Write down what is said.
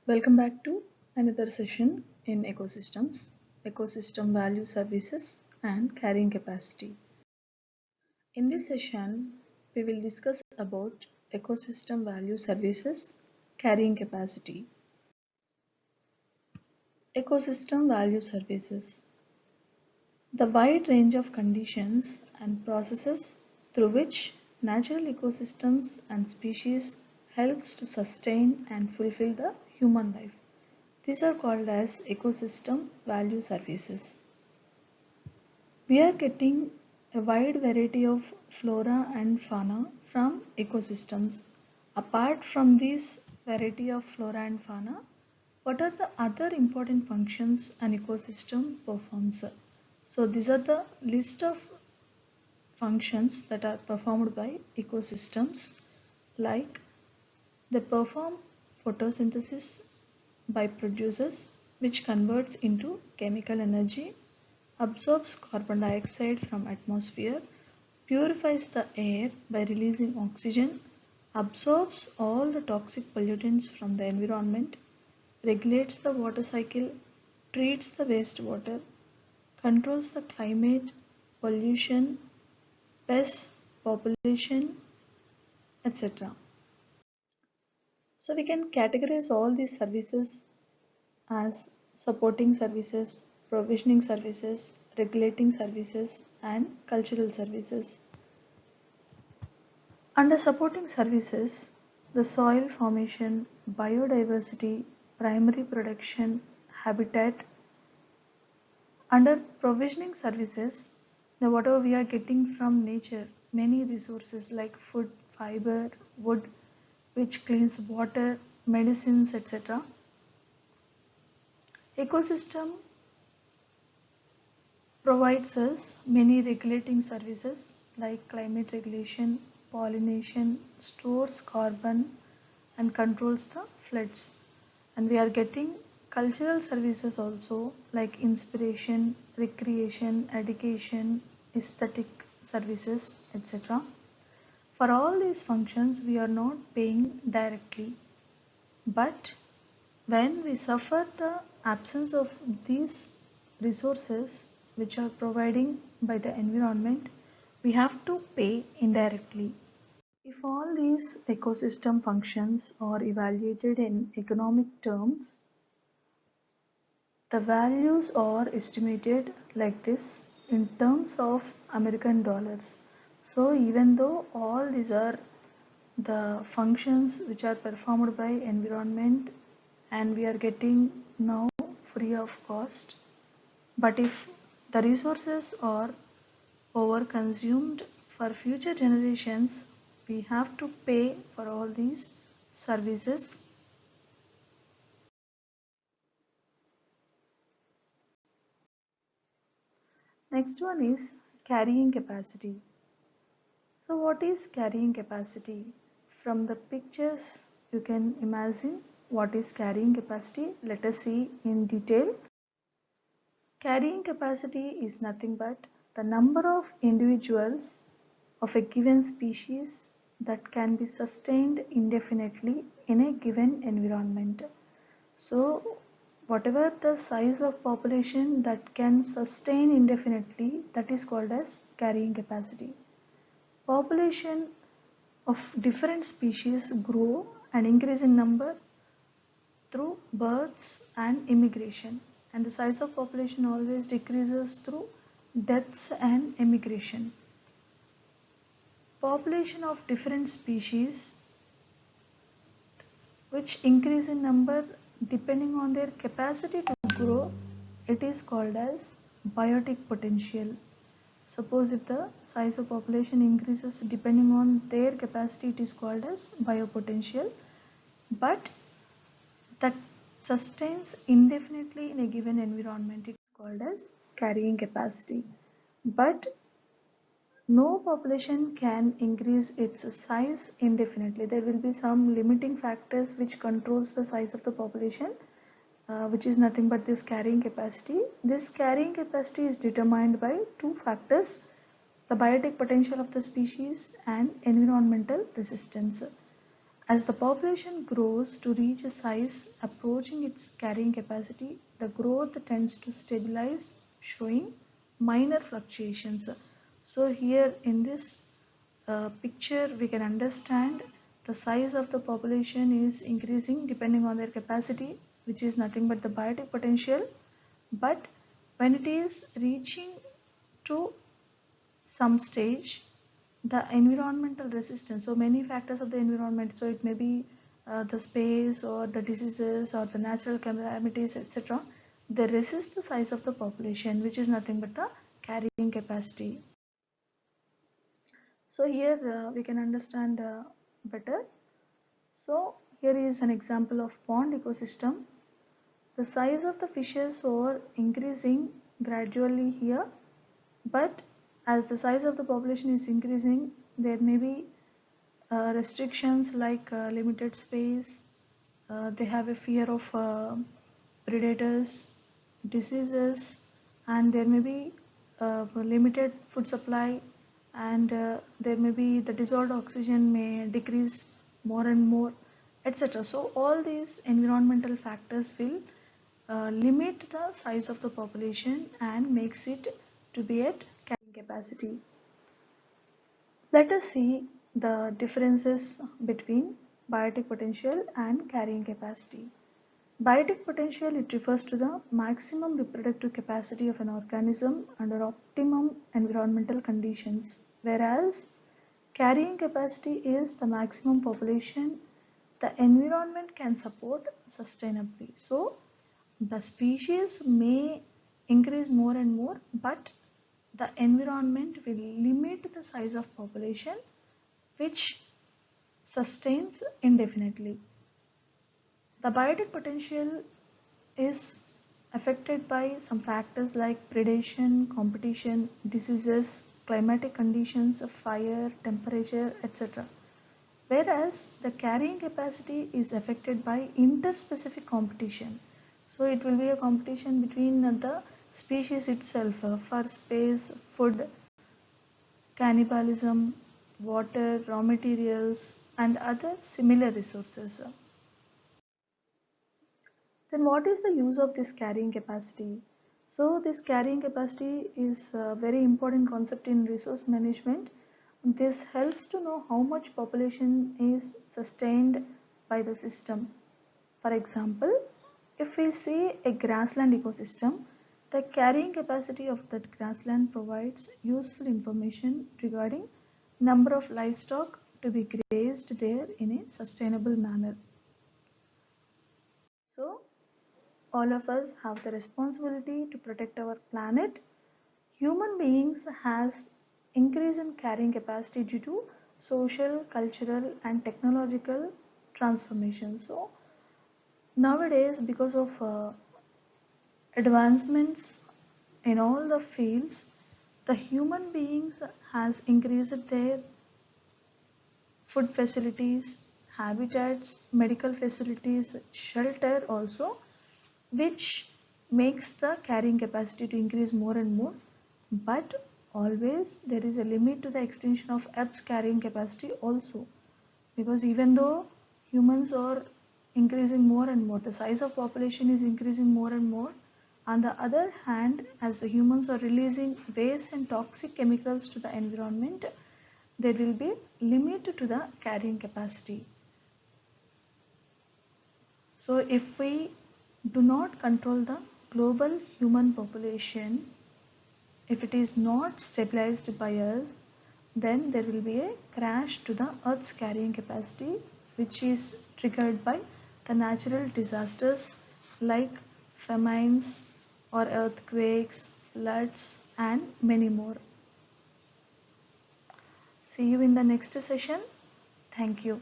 Welcome back to another session in ecosystems, ecosystem value services and carrying capacity. In this session, we will discuss about ecosystem value services, carrying capacity. Ecosystem value services. The wide range of conditions and processes through which natural ecosystems and species helps to sustain and fulfill the human life. These are called as ecosystem value services. We are getting a wide variety of flora and fauna from ecosystems. Apart from this variety of flora and fauna, what are the other important functions an ecosystem performs? So these are the list of functions that are performed by ecosystems, like they perform photosynthesis by producers, which converts into chemical energy, absorbs carbon dioxide from atmosphere, purifies the air by releasing oxygen, absorbs all the toxic pollutants from the environment, regulates the water cycle, treats the wastewater, controls the climate, pollution, pests, population, etc. So we can categorize all these services as supporting services, provisioning services, regulating services, and cultural services. Under supporting services, the soil formation, biodiversity, primary production, habitat. Under provisioning services, now whatever we are getting from nature, many resources like food, fiber, wood, which cleans water, medicines, etc. Ecosystem provides us many regulating services like climate regulation, pollination, stores carbon and controls the floods. And we are getting cultural services also like inspiration, recreation, education, aesthetic services, etc. For all these functions, we are not paying directly, but when we suffer the absence of these resources which are providing by the environment, we have to pay indirectly. If all these ecosystem functions are evaluated in economic terms, the values are estimated like this in terms of American dollars. So even though all these are the functions which are performed by environment and we are getting now free of cost, but if the resources are over consumed for future generations, we have to pay for all these services. Next one is carrying capacity. So what is carrying capacity? From the pictures you can imagine what is carrying capacity. Let us see in detail. Carrying capacity is nothing but the number of individuals of a given species that can be sustained indefinitely in a given environment. So whatever the size of population that can sustain indefinitely, that is called as carrying capacity. Population of different species grow and increase in number through births and immigration, and the size of population always decreases through deaths and emigration. Population of different species which increase in number depending on their capacity to grow, it is called as biotic potential. Suppose if the size of population increases depending on their capacity, it is called as biopotential, but that sustains indefinitely in a given environment, it is called as carrying capacity. But no population can increase its size indefinitely. There will be some limiting factors which controls the size of the population, which is nothing but this carrying capacity. This carrying capacity is determined by two factors: the biotic potential of the species and environmental resistance. As the population grows to reach a size approaching its carrying capacity, the growth tends to stabilize, showing minor fluctuations. So here in this picture we can understand the size of the population is increasing depending on their capacity, which is nothing but the biotic potential. But when it is reaching to some stage, the environmental resistance, so many factors of the environment, so it may be the space or the diseases or the natural calamities, etc., they resist the size of the population, which is nothing but the carrying capacity. So here we can understand better. So here is an example of pond ecosystem. The size of the fishes are increasing gradually here, but as the size of the population is increasing, there may be restrictions like limited space. They have a fear of predators, diseases, and there may be limited food supply, and there may be the dissolved oxygen may decrease more and more, etc. So all these environmental factors will limit the size of the population and makes it to be at carrying capacity. Let us see the differences between biotic potential and carrying capacity. Biotic potential, it refers to the maximum reproductive capacity of an organism under optimum environmental conditions, whereas carrying capacity is the maximum population the environment can support sustainably. So the species may increase more and more, but the environment will limit the size of population, which sustains indefinitely. The biotic potential is affected by some factors like predation, competition, diseases, climatic conditions, fire, temperature, etc. Whereas the carrying capacity is affected by interspecific competition. So it will be a competition between the species itself for space, food, cannibalism, water, raw materials, and other similar resources. Then what is the use of this carrying capacity? So this carrying capacity is a very important concept in resource management. This helps to know how much population is sustained by the system. For example, if we see a grassland ecosystem, the carrying capacity of that grassland provides useful information regarding number of livestock to be grazed there in a sustainable manner. So all of us have the responsibility to protect our planet. Human beings has increase in carrying capacity due to social, cultural and technological transformation. So nowadays, because of advancements in all the fields, the human beings has increased their food facilities, habitats, medical facilities, shelter also, which makes the carrying capacity to increase more and more. But always there is a limit to the extension of Earth's carrying capacity also, because even though humans are increasing more and more, the size of population is increasing more and more. On the other hand, as the humans are releasing waste and toxic chemicals to the environment, there will be limit to the carrying capacity. So if we do not control the global human population, if it is not stabilized by us, then there will be a crash to the Earth's carrying capacity, which is triggered by the natural disasters like famines or earthquakes, floods, and many more. See you in the next session. Thank you.